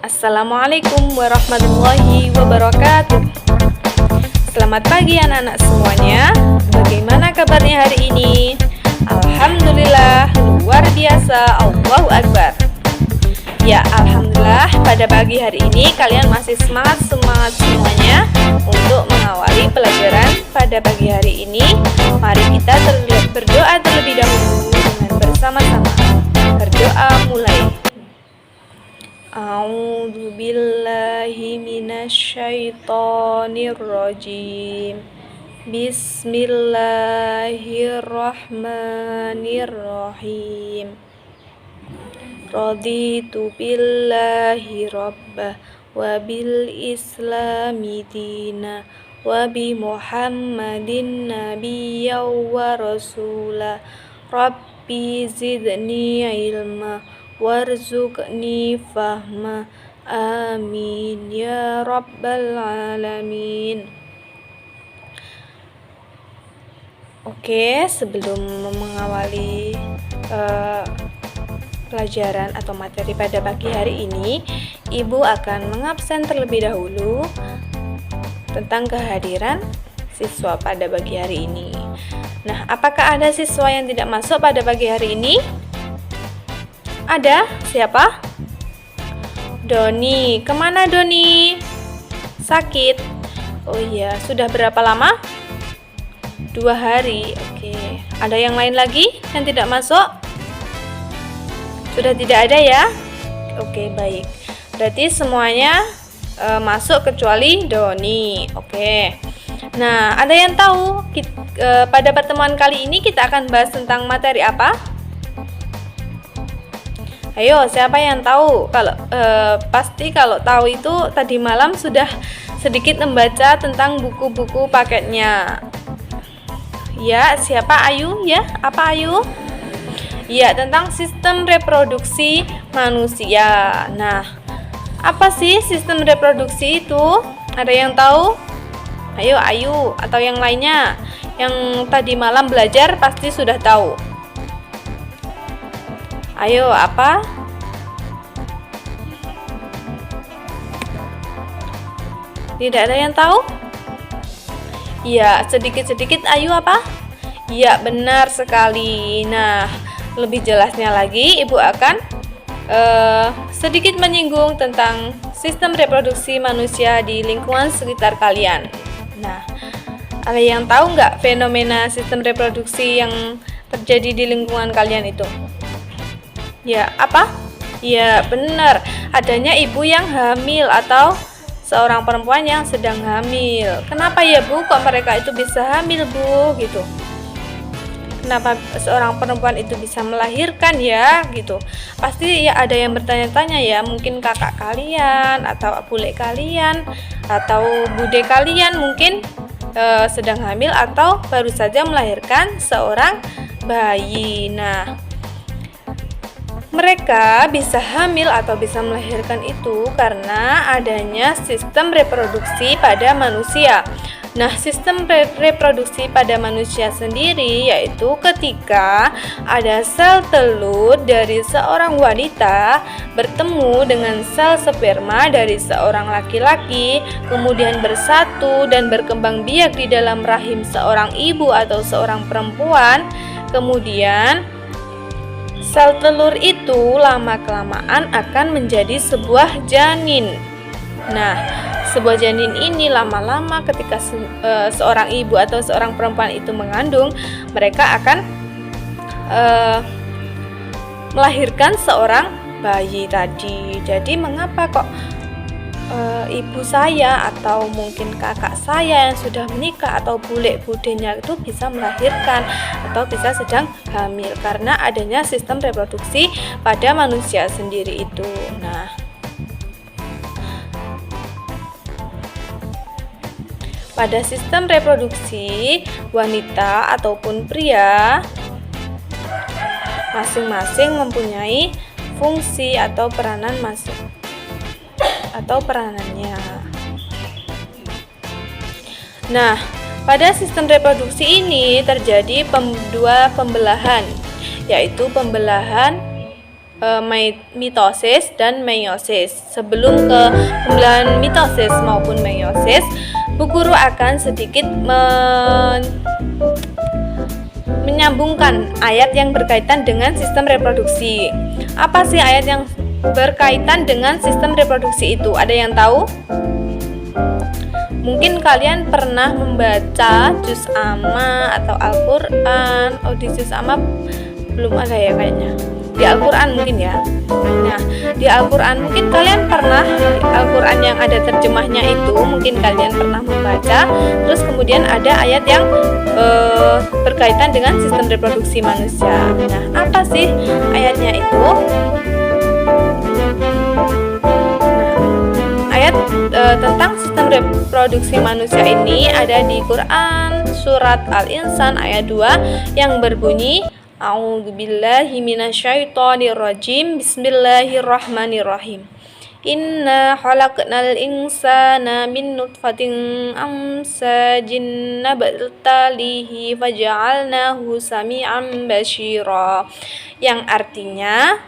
Assalamualaikum warahmatullahi wabarakatuh. Selamat pagi anak-anak semuanya. Bagaimana kabarnya hari ini? Alhamdulillah, luar biasa, Allahu Akbar. Ya, Alhamdulillah pada pagi hari ini kalian masih semangat semuanya untuk mengawali pelajaran pada pagi hari ini. Mari kita berdoa terlebih dahulu dengan bersama-sama. Berdoa mulai. A'udzu billahi minasyaitonir rajim. Bismillahirrahmanirrahim. Raditu billahi rabbah wa bil islami dina wa bi Muhammadin nabiyya wa rasula. Rabbi zidni ilma warzuqni fahma. Amin ya rabbal alamin. Oke, sebelum mengawali pelajaran atau materi pada pagi hari ini, Ibu akan mengabsen terlebih dahulu tentang kehadiran siswa pada pagi hari ini. Nah, apakah ada siswa yang tidak masuk pada pagi hari ini? Ada? Siapa? Doni. Kemana Doni? Sakit? Oh iya, sudah berapa lama? 2 hari. Oke. Ada yang lain lagi yang tidak masuk? Sudah tidak ada ya? Oke, baik. Berarti semuanya masuk kecuali Doni. Oke. Nah, ada yang tahu pada pertemuan kali ini kita akan bahas tentang materi apa? Ayo, siapa yang tahu? Pasti kalau tahu itu tadi malam sudah sedikit membaca tentang buku-buku paketnya. Ya, siapa? Ayu ya? Apa Ayu? Ya, tentang sistem reproduksi manusia. Nah, apa sih sistem reproduksi itu? Ada yang tahu? Ayo, Ayu atau yang lainnya yang tadi malam belajar pasti sudah tahu. Ayo, apa? Tidak ada yang tahu? Iya, sedikit-sedikit Ayu apa? Iya, benar sekali. Nah, lebih jelasnya lagi, Ibu akan sedikit menyinggung tentang sistem reproduksi manusia di lingkungan sekitar kalian. Nah, ada yang tahu nggak fenomena sistem reproduksi yang terjadi di lingkungan kalian itu? Ya, apa? Ya, benar. Adanya ibu yang hamil atau seorang perempuan yang sedang hamil. Kenapa ya Bu? Kok mereka itu bisa hamil Bu? Gitu. Kenapa seorang perempuan itu bisa melahirkan ya? Gitu. Pasti ya ada yang bertanya-tanya ya. Mungkin kakak kalian atau bule kalian atau bude kalian mungkin sedang hamil atau baru saja melahirkan seorang bayi. Nah, mereka bisa hamil atau bisa melahirkan itu karena adanya sistem reproduksi pada manusia. Nah, sistem reproduksi pada manusia sendiri yaitu ketika ada sel telur dari seorang wanita bertemu dengan sel sperma dari seorang laki-laki, kemudian bersatu dan berkembang biak di dalam rahim seorang ibu atau seorang perempuan. Kemudian sel telur itu lama-kelamaan akan menjadi sebuah janin. Nah, sebuah janin ini lama-lama ketika seorang ibu atau seorang perempuan itu mengandung, mereka akan melahirkan seorang bayi tadi. Jadi mengapa kok ibu saya atau mungkin kakak saya yang sudah menikah atau budenya itu bisa melahirkan atau bisa sedang hamil? Karena adanya sistem reproduksi pada manusia sendiri itu. Nah, pada sistem reproduksi wanita ataupun pria masing-masing mempunyai fungsi atau peranannya. Nah, pada sistem reproduksi ini terjadi dua pembelahan, yaitu pembelahan mitosis dan meiosis. Sebelum ke pembelahan mitosis maupun meiosis, Bu Guru akan sedikit menyambungkan ayat yang berkaitan dengan sistem reproduksi. Apa sih ayat yang berkaitan dengan sistem reproduksi itu? Ada yang tahu? Mungkin kalian pernah membaca juz amma atau Al-Quran. Oh, di juz amma belum ada ya kayaknya. Di Al-Quran mungkin ya. Nah, di Al-Quran mungkin kalian pernah, Al-Quran yang ada terjemahnya itu mungkin kalian pernah membaca. Terus kemudian ada ayat yang berkaitan dengan sistem reproduksi manusia. Nah, apa sih ayatnya itu? Ayat tentang sistem reproduksi manusia ini ada di Quran surat Al-Insan ayat 2 yang berbunyi A'udzubillahi minasyaitonirrajim. Bismillahirrahmanirrahim. Inna khalaqnal insana min nutfatin amsajin nabtalihi faja'alnahu sami'an basyira. Yang artinya,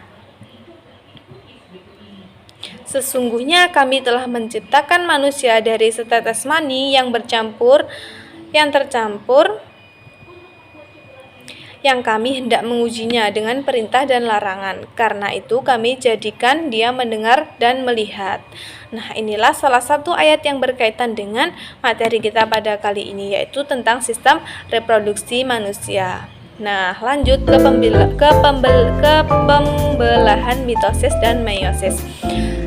sesungguhnya kami telah menciptakan manusia dari setetes mani yang tercampur yang kami hendak mengujinya dengan perintah dan larangan. Karena itu kami jadikan dia mendengar dan melihat. Nah, inilah salah satu ayat yang berkaitan dengan materi kita pada kali ini, yaitu tentang sistem reproduksi manusia. Nah, lanjut ke pembelahan mitosis dan meiosis.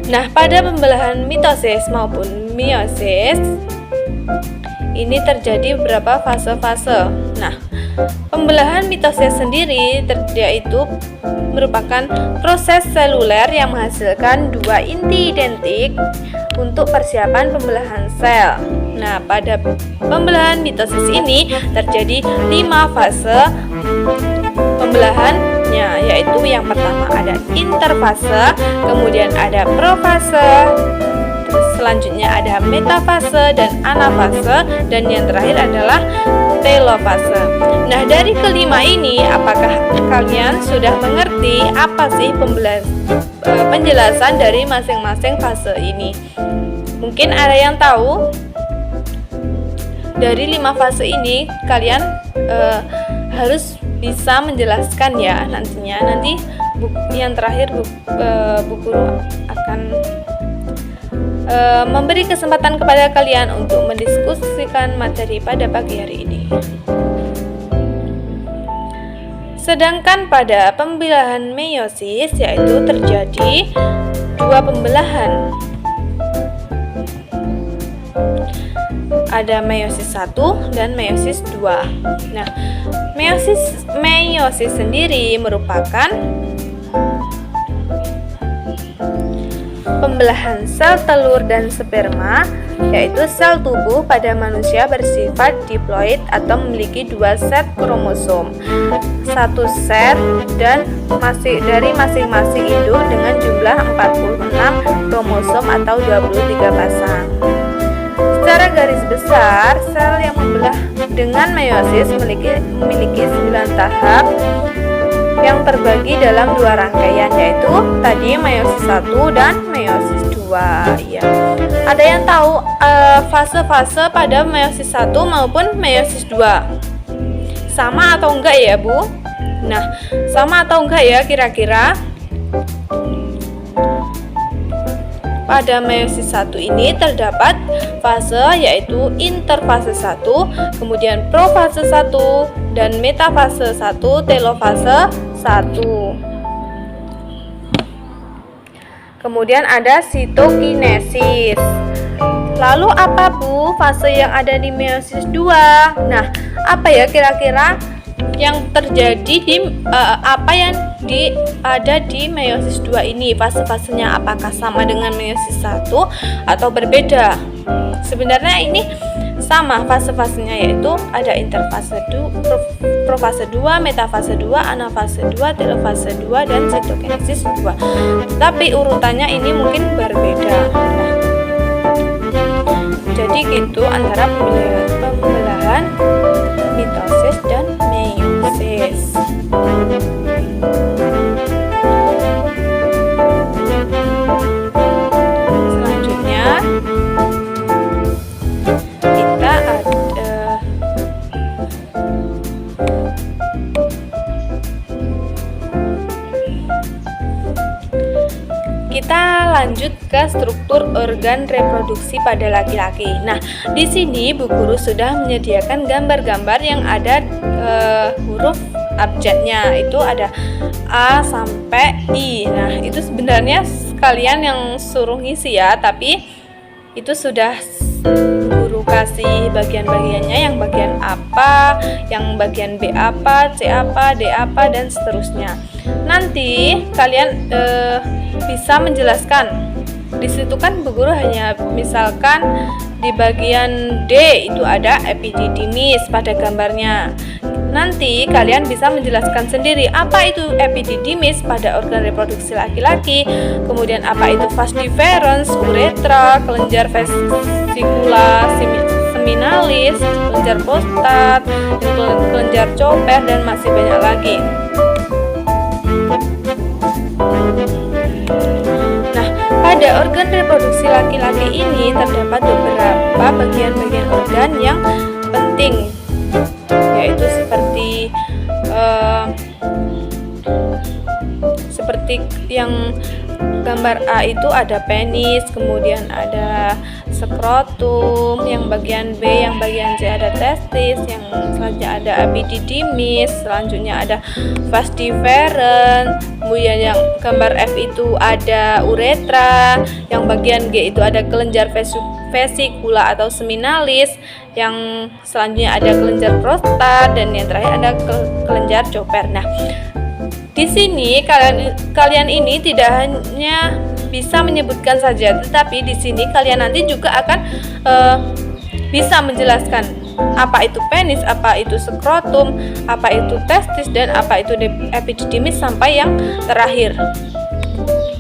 Nah, pada pembelahan mitosis maupun meiosis ini terjadi beberapa fase-fase. Nah, pembelahan mitosis sendiri yaitu merupakan proses seluler yang menghasilkan dua inti identik untuk persiapan pembelahan sel. Nah, pada pembelahan mitosis ini terjadi 5 fase pembelahannya, yaitu yang pertama ada interfase, kemudian ada profase, selanjutnya ada metafase dan anafase, dan yang terakhir adalah telofase. Nah, dari kelima ini, apakah kalian sudah mengerti apa sih penjelasan dari masing-masing fase ini? Mungkin ada yang tahu? Dari 5 fase ini, kalian harus bisa menjelaskan ya nantinya. Nanti yang terakhir Bu Guru akan memberi kesempatan kepada kalian untuk mendiskusikan materi pada pagi hari ini. Sedangkan pada pembelahan meiosis yaitu terjadi 2 pembelahan. Ada meiosis 1 dan meiosis 2. Nah, meiosis sendiri merupakan pembelahan sel telur dan sperma, yaitu sel tubuh pada manusia bersifat diploid atau memiliki 2 set kromosom, 1 set dan dari masing-masing induk dengan jumlah 46 kromosom atau 23 pasang. Secara garis besar, sel yang membelah dengan meiosis memiliki 9 tahap yang terbagi dalam 2 rangkaian, yaitu tadi meiosis 1 dan meiosis 2 ya. Ada yang tahu fase-fase pada meiosis 1 maupun meiosis 2? Sama atau enggak ya, Bu? Nah, sama atau enggak ya kira-kira? Pada meiosis 1 ini terdapat fase yaitu interfase 1, kemudian profase 1 dan metafase 1, telofase 1. Kemudian ada sitokinesis. Lalu apa Bu fase yang ada di meiosis 2? Nah, apa ya kira-kira yang terjadi di ada di meiosis 2 ini? Fase-fasenya apakah sama dengan meiosis 1 atau berbeda? Sebenarnya ini sama fase-fasenya, yaitu ada interfase 2, profase 2, metafase 2, anafase 2, telofase 2 dan sitokinesis 2. Tapi urutannya ini mungkin berbeda. Jadi gitu antara pembelahan mitosis dan meiosis. Selanjutnya kita lanjut ke struktur organ reproduksi pada laki-laki. Nah, di sini Bu Guru sudah menyediakan gambar-gambar yang ada huruf abjadnya, itu ada A sampai I. Nah, itu sebenarnya kalian yang suruh ngisi ya, tapi itu sudah Guru kasih bagian-bagiannya, yang bagian apa, yang bagian B apa, C apa, D apa, dan seterusnya. Nanti kalian bisa menjelaskan. Di situ kan Bu Guru hanya misalkan di bagian D itu ada epididymis pada gambarnya. Nanti kalian bisa menjelaskan sendiri apa itu epididymis pada organ reproduksi laki-laki, kemudian apa itu vas deferens, uretra, kelenjar vesikula seminalis, kelenjar prostat, kelenjar Chopper, dan masih banyak lagi. Nah, pada organ reproduksi laki-laki ini terdapat beberapa bagian-bagian organ yang penting, yaitu seperti yang gambar A itu ada penis, kemudian ada skrotum, yang bagian B, yang bagian C ada testis, yang selanjutnya ada epididymis, selanjutnya ada vas deferens, kemudian yang gambar F itu ada uretra, yang bagian G itu ada kelenjar vesikula atau seminalis, yang selanjutnya ada kelenjar prostat, dan yang terakhir ada kelenjar Chopper. Nah, di sini kalian ini tidak hanya bisa menyebutkan saja, tetapi di sini kalian nanti juga akan bisa menjelaskan apa itu penis, apa itu skrotum, apa itu testis, dan apa itu epididymis sampai yang terakhir.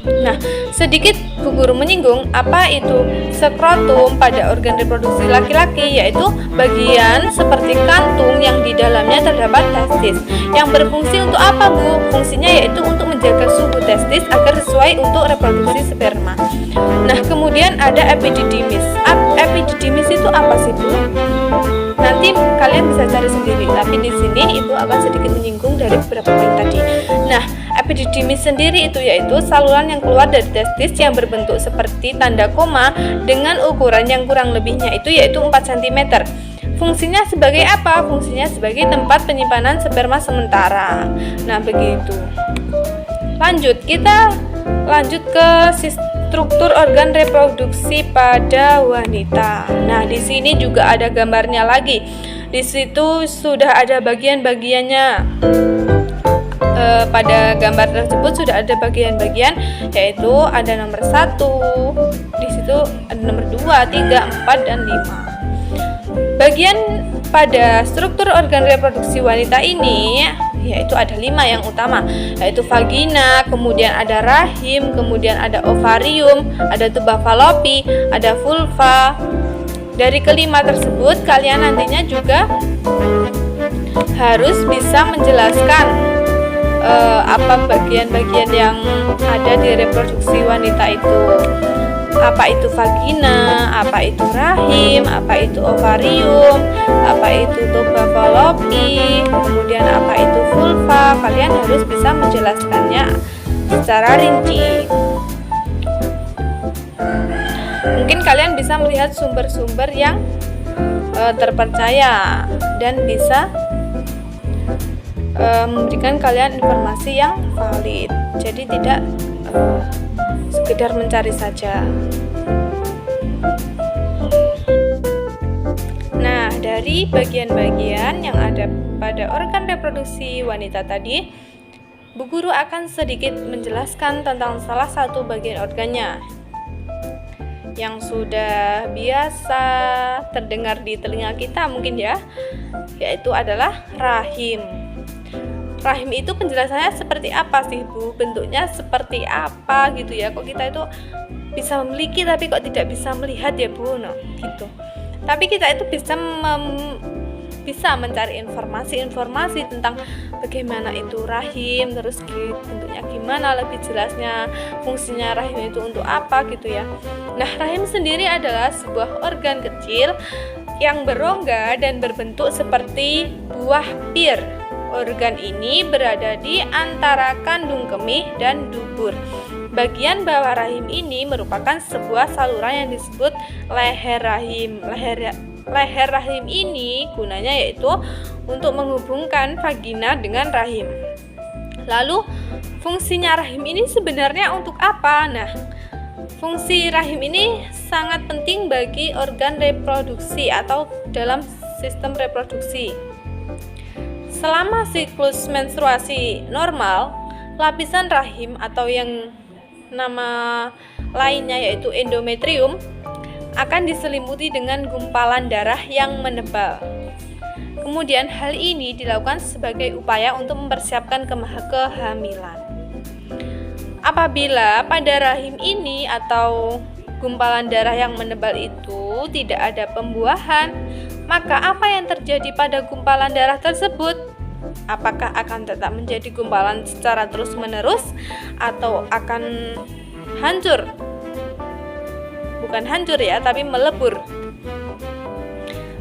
Nah, sedikit Bu Guru menyinggung apa itu skrotum pada organ reproduksi laki-laki, yaitu bagian seperti kantung yang di dalamnya terdapat testis. Yang berfungsi untuk apa, Bu? Fungsinya yaitu untuk menjaga suhu testis agar sesuai untuk reproduksi sperma. Nah, kemudian ada epididymis. Epididymis itu apa sih, Bu? Nanti kalian bisa cari sendiri, tapi di sini Ibu akan sedikit menyinggung dari beberapa poin tadi. Nah, epididymis sendiri itu yaitu saluran yang keluar dari testis yang berbentuk seperti tanda koma dengan ukuran yang kurang lebihnya itu yaitu 4 cm. Fungsinya sebagai apa? Fungsinya sebagai tempat penyimpanan sperma sementara. Nah, begitu. Kita lanjut ke struktur organ reproduksi pada wanita. Nah, di sini juga ada gambarnya lagi. Di situ sudah ada bagian-bagiannya. Pada gambar tersebut sudah ada bagian-bagian, yaitu ada nomor 1, di situ ada nomor 2, 3, 4, dan 5. Bagian pada struktur organ reproduksi wanita ini yaitu ada 5 yang utama, yaitu vagina, kemudian ada rahim, kemudian ada ovarium, ada tuba falopi, ada vulva. Dari kelima tersebut kalian nantinya juga harus bisa menjelaskan apa bagian-bagian yang ada di reproduksi wanita itu. Apa itu vagina, apa itu rahim, apa itu ovarium, apa itu tuba falopi, kemudian apa itu vulva. Kalian harus bisa menjelaskannya secara rinci. Mungkin kalian bisa melihat sumber-sumber yang terpercaya dan bisa memberikan kalian informasi yang valid. Jadi tidak sekedar mencari saja. Nah, dari bagian-bagian yang ada pada organ reproduksi wanita tadi, Bu Guru akan sedikit menjelaskan tentang salah satu bagian organnya yang sudah biasa terdengar di telinga kita mungkin ya, yaitu adalah rahim. Rahim itu penjelasannya seperti apa sih, Bu? Bentuknya seperti apa gitu ya? Kok kita itu bisa memiliki tapi kok tidak bisa melihat ya, Bu? Nah, gitu. Tapi kita itu bisa bisa mencari informasi tentang bagaimana itu rahim, terus bentuknya gimana, lebih jelasnya fungsinya rahim itu untuk apa gitu ya. Nah, rahim sendiri adalah sebuah organ kecil yang berongga dan berbentuk seperti buah pir. Organ ini berada di antara kandung kemih dan dubur. Bagian bawah rahim ini merupakan sebuah saluran yang disebut leher rahim. Leher rahim ini gunanya yaitu untuk menghubungkan vagina dengan rahim. Lalu, fungsinya rahim ini sebenarnya untuk apa? Nah, fungsi rahim ini sangat penting bagi organ reproduksi atau dalam sistem reproduksi. Selama siklus menstruasi normal, lapisan rahim atau yang nama lainnya yaitu endometrium akan diselimuti dengan gumpalan darah yang menebal. Kemudian hal ini dilakukan sebagai upaya untuk mempersiapkan kehamilan. Apabila pada rahim ini atau gumpalan darah yang menebal itu tidak ada pembuahan, maka apa yang terjadi pada gumpalan darah tersebut? Apakah akan tetap menjadi gumpalan secara terus-menerus atau akan hancur? Bukan hancur ya, tapi melebur.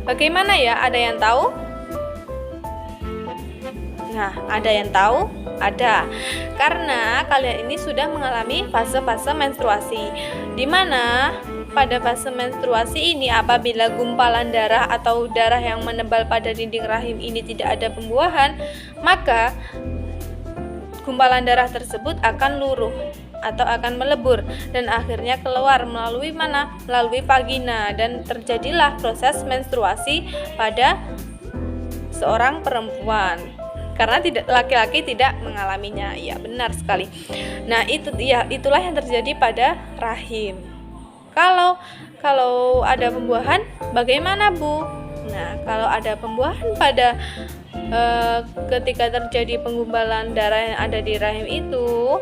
Bagaimana ya? Ada yang tahu? Nah, ada yang tahu? Ada. Karena kalian ini sudah mengalami fase-fase menstruasi, di mana pada fase menstruasi ini apabila gumpalan darah atau darah yang menebal pada dinding rahim ini tidak ada pembuahan, maka gumpalan darah tersebut akan luruh atau akan melebur dan akhirnya keluar melalui mana? Melalui vagina, dan terjadilah proses menstruasi pada seorang perempuan. Karena laki-laki tidak mengalaminya. Ya, benar sekali. Nah, itulah yang terjadi pada rahim. Kalau ada pembuahan, bagaimana Bu? Nah, kalau ada pembuahan pada ketika terjadi penggumpalan darah yang ada di rahim itu,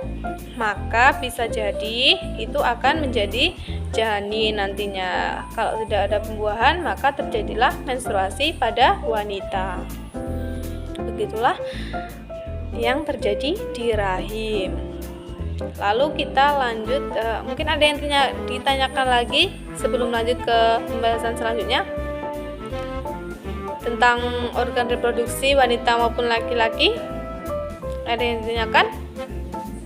maka bisa jadi itu akan menjadi janin nantinya. Kalau tidak ada pembuahan, maka terjadilah menstruasi pada wanita. Begitulah yang terjadi di rahim. Lalu kita lanjut, mungkin ada yang ditanyakan lagi sebelum lanjut ke pembahasan selanjutnya tentang organ reproduksi wanita maupun laki-laki. Ada yang ditanyakan?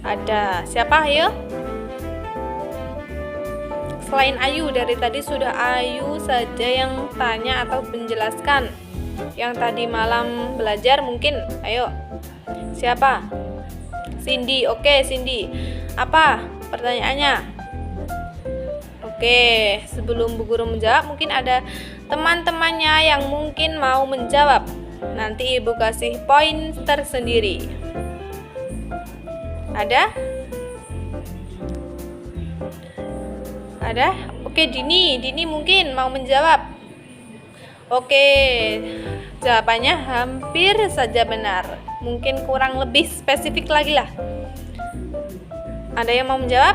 Ada. Siapa? Ayo. Selain Ayu, dari tadi sudah Ayu saja yang tanya atau menjelaskan. Yang tadi malam belajar mungkin. Ayo. Siapa? Cindy. Oke, Cindy. Apa pertanyaannya? Oke, sebelum Bu Guru menjawab, mungkin ada teman-temannya yang mungkin mau menjawab. Nanti Ibu kasih poin tersendiri. Ada? Ada? Oke, Dini mungkin mau menjawab. Oke, jawabannya hampir saja benar. Mungkin kurang lebih spesifik lagi lah. Ada yang mau menjawab?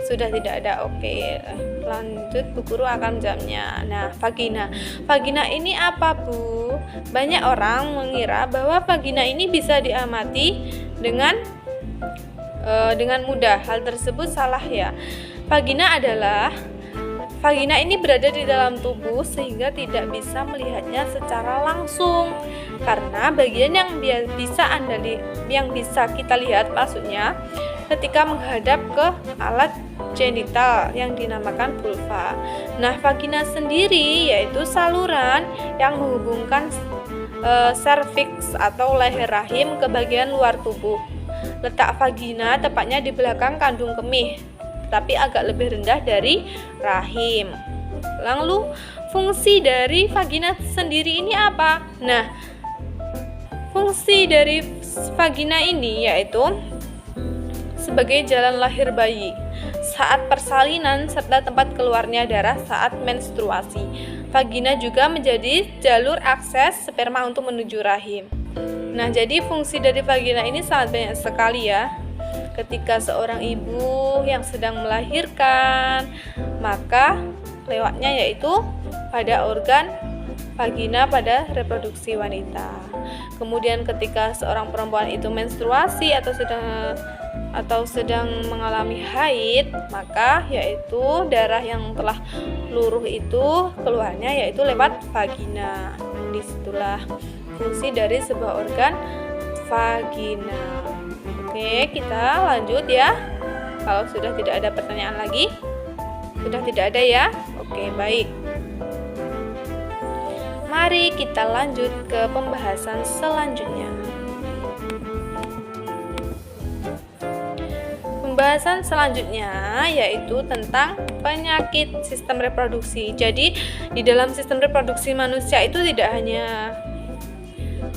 Sudah tidak ada. Oke, lanjut Bu Guru akan menjawabnya. Nah, vagina. Vagina ini apa, Bu? Banyak orang mengira bahwa vagina ini bisa diamati dengan mudah. Hal tersebut salah ya. Vagina ini berada di dalam tubuh sehingga tidak bisa melihatnya secara langsung. Karena bagian yang bisa kita lihat maksudnya ketika menghadap ke alat genital yang dinamakan vulva. Nah, vagina sendiri yaitu saluran yang menghubungkan serviks atau leher rahim ke bagian luar tubuh. Letak vagina tepatnya di belakang kandung kemih, tapi agak lebih rendah dari rahim. Lalu fungsi dari vagina sendiri ini apa? Nah, fungsi dari vagina ini yaitu sebagai jalan lahir bayi saat persalinan serta tempat keluarnya darah saat menstruasi. Vagina juga menjadi jalur akses sperma untuk menuju rahim. Nah, jadi fungsi dari vagina ini sangat banyak sekali ya. Ketika seorang ibu yang sedang melahirkan, maka lewatnya yaitu pada organ vagina pada reproduksi wanita. Kemudian ketika seorang perempuan itu menstruasi atau sedang mengalami haid, maka yaitu darah yang telah luruh itu keluarnya yaitu lewat vagina. Disitulah fungsi dari sebuah organ vagina. Oke, kita lanjut ya. Kalau sudah tidak ada pertanyaan lagi, sudah tidak ada ya. Oke, baik. Mari kita lanjut ke pembahasan selanjutnya. Pembahasan selanjutnya yaitu tentang penyakit sistem reproduksi. Jadi, di dalam sistem reproduksi manusia itu tidak hanya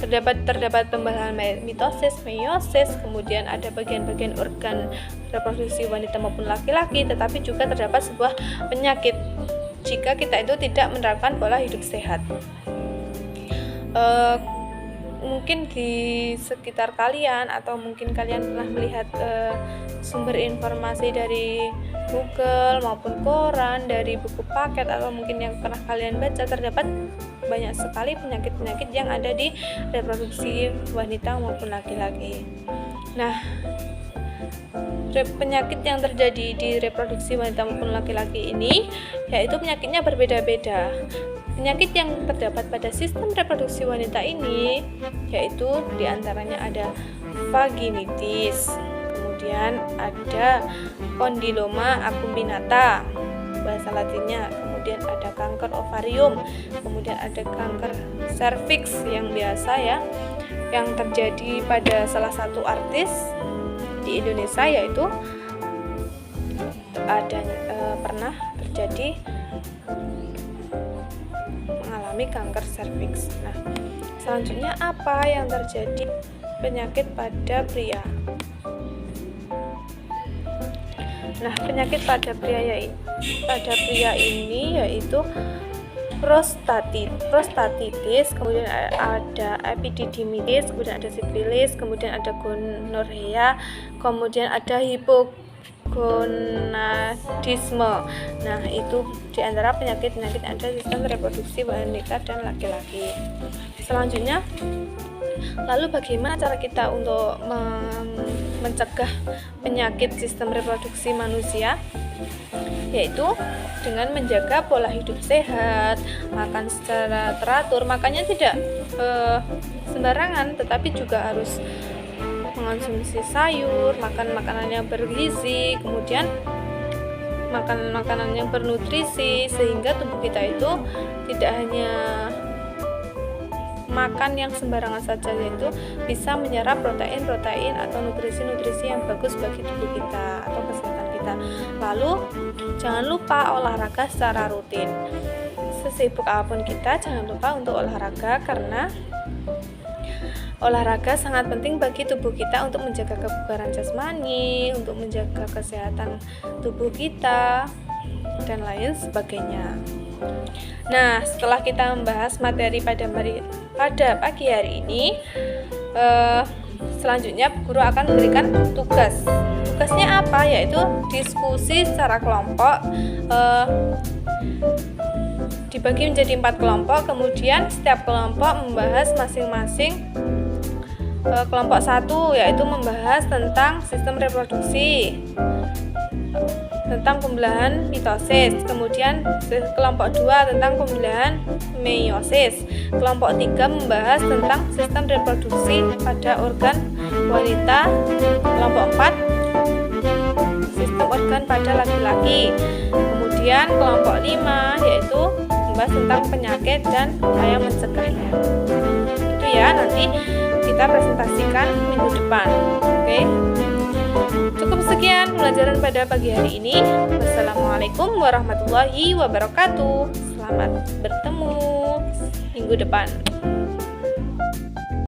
terdapat pembahasan mitosis, meiosis, kemudian ada bagian-bagian organ reproduksi wanita maupun laki-laki, tetapi juga terdapat sebuah penyakit jika kita itu tidak menerapkan pola hidup sehat. Mungkin di sekitar kalian atau mungkin kalian pernah melihat sumber informasi dari Google maupun koran, dari buku paket, atau mungkin yang pernah kalian baca, terdapat banyak sekali penyakit-penyakit yang ada di reproduksi wanita maupun laki-laki. Nah, penyakit yang terjadi di reproduksi wanita maupun laki-laki ini yaitu penyakitnya berbeda-beda. Penyakit yang terdapat pada sistem reproduksi wanita ini yaitu diantaranya ada vaginitis, kemudian ada kondiloma acuminata bahasa latinnya, kemudian ada kanker ovarium, kemudian ada kanker serviks yang biasa ya, yang terjadi pada salah satu artis di Indonesia, yaitu pernah terjadi mengalami kanker serviks. Nah, selanjutnya apa yang terjadi penyakit pada pria? Nah, penyakit pada pria ini yaitu prostatitis, kemudian ada epididymitis, kemudian ada sifilis, kemudian ada gonorrhea, kemudian ada hipogonadisme. Nah, itu diantara penyakit-penyakit ada sistem reproduksi wanita dan laki-laki. Selanjutnya, lalu bagaimana cara kita untuk mencegah penyakit sistem reproduksi manusia? Yaitu dengan menjaga pola hidup sehat, makan secara teratur. Makannya tidak sembarangan, tetapi juga harus mengonsumsi sayur, makan makanan yang bergizi, kemudian makan makanan yang bernutrisi, sehingga tubuh kita itu tidak hanya makan yang sembarangan saja, yaitu bisa menyerap protein-protein atau nutrisi-nutrisi yang bagus bagi tubuh kita atau kesehatan kita. Lalu jangan lupa olahraga secara rutin. Sesibuk apapun kita, jangan lupa untuk olahraga, karena olahraga sangat penting bagi tubuh kita untuk menjaga kebugaran jasmani, untuk menjaga kesehatan tubuh kita, dan lain sebagainya. Nah, setelah kita membahas materi pada pagi hari ini, selanjutnya guru akan memberikan tugas. Tugasnya apa? Yaitu diskusi secara kelompok, dibagi menjadi 4 kelompok, kemudian setiap kelompok membahas masing-masing. Kelompok 1 yaitu membahas tentang sistem reproduksi, tentang pembelahan mitosis, kemudian kelompok 2 tentang pembelahan meiosis, kelompok 3 membahas tentang sistem reproduksi pada organ wanita, kelompok 4 sistem organ pada laki-laki, kemudian kelompok 5 yaitu membahas tentang penyakit dan upaya mencegahnya. Itu ya, nanti kita presentasikan minggu depan. Oke. Cukup sekian pelajaran pada pagi hari ini. Wassalamualaikum warahmatullahi wabarakatuh. Selamat bertemu minggu depan.